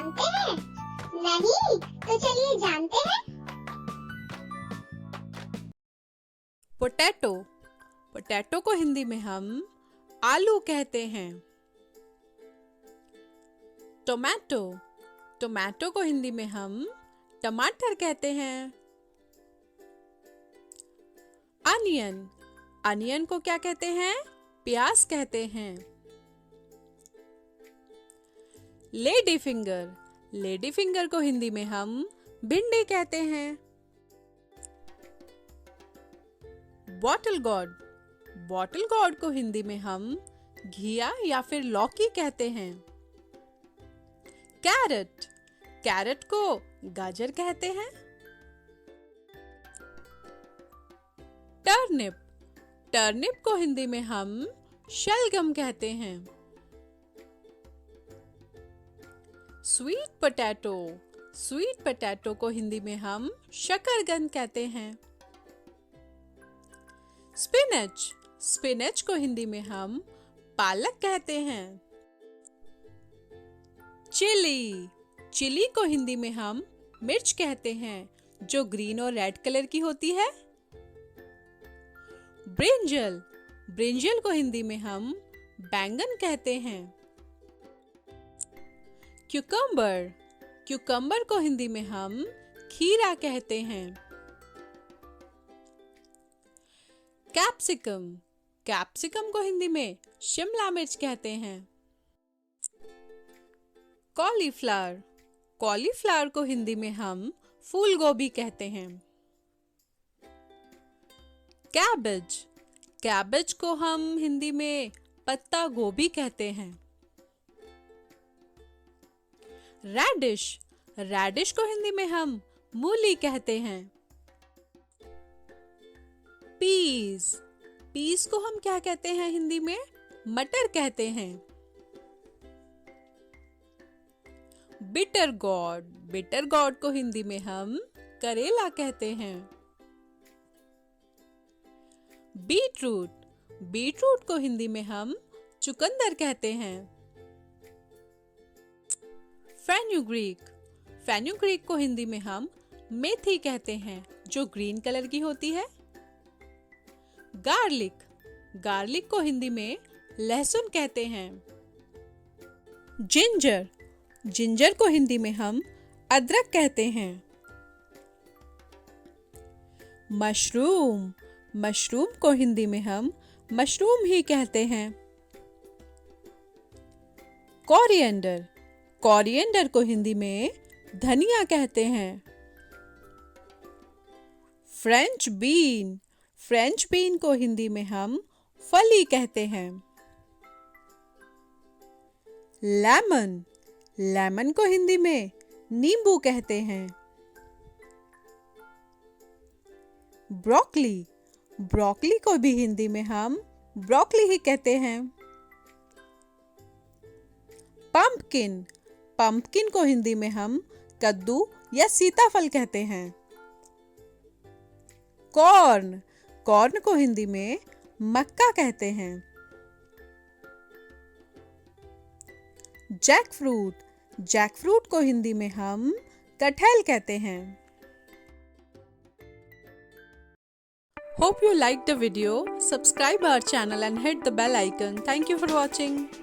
जानते हैं? नहीं, तो चलिए जानते हैं। पोटैटो। पोटैटो को हिंदी में हम आलू कहते हैं। टोमेटो। टोमेटो को हिंदी में हम टमाटर कहते हैं। अनियन। अनियन को क्या कहते हैं? प्याज कहते हैं। Lady finger. लेडी फिंगर को हिंदी में हम भिंडी कहते हैं। Bottle guard. बॉटल गॉर्ड को हिंदी में हम घिया या फिर लौकी कहते हैं। कैरेट। कैरेट को गाजर कहते हैं। टर्निप। टर्निप को हिंदी में हम शलगम कहते हैं। Sweet potato. स्वीट पोटैटो को हिंदी में हम शकरकंद कहते हैं। स्पिनच। स्पिनच को हिंदी में हम पालक कहते हैं। चिली। चिली को हिंदी में हम मिर्च कहते हैं, जो ग्रीन और रेड कलर की होती है। ब्रिंजल। ब्रिंजल को हिंदी में हम बैंगन कहते हैं। क्यूकम्बर। क्यूकम्बर को हिंदी में हम खीरा कहते हैं। कैप्सिकम। कैप्सिकम को हिंदी में शिमला मिर्च कहते हैं। कॉलीफ्लावर। कॉलीफ्लावर को हिंदी में हम फूल गोभी कहते हैं। कैबेज। कैबेज को हम हिंदी में पत्ता गोभी कहते हैं। रेडिश। रेडिश को हिंदी में हम मूली कहते हैं। पीस। पीस को हम क्या कहते हैं हिंदी में? मटर कहते हैं। Bitter guard. बिटर गॉर्ड को हिंदी में हम करेला कहते हैं। बीटरूट। बीटरूट को हिंदी में हम चुकंदर कहते हैं। फेनुग्रीक। फेनुग्रीक को हिंदी में हम मेथी कहते हैं, जो ग्रीन कलर की होती है। गार्लिक। गार्लिक को हिंदी में लहसुन कहते हैं। जिंजर। जिंजर को हिंदी में हम अदरक कहते हैं। मशरूम। मशरूम को हिंदी में हम मशरूम ही कहते हैं। कोरिएंडर। कोरिएंडर को हिंदी में धनिया कहते हैं। French bean. फ्रेंच बीन को हिंदी में हम फली कहते हैं। लेमन। लेमन को हिंदी में नींबू कहते हैं। ब्रोकली। ब्रोकली को भी हिंदी में हम ब्रोकली ही कहते हैं। पंपकिन। पंपकिन को हिंदी में हम कद्दू या सीताफल कहते हैं। कॉर्न। कॉर्न को हिंदी में मक्का कहते हैं। जैकफ्रूट। जैकफ्रूट को हिंदी में हम कटहल कहते हैं। Hope you liked the video. Subscribe our channel and hit the bell icon. Thank you for watching.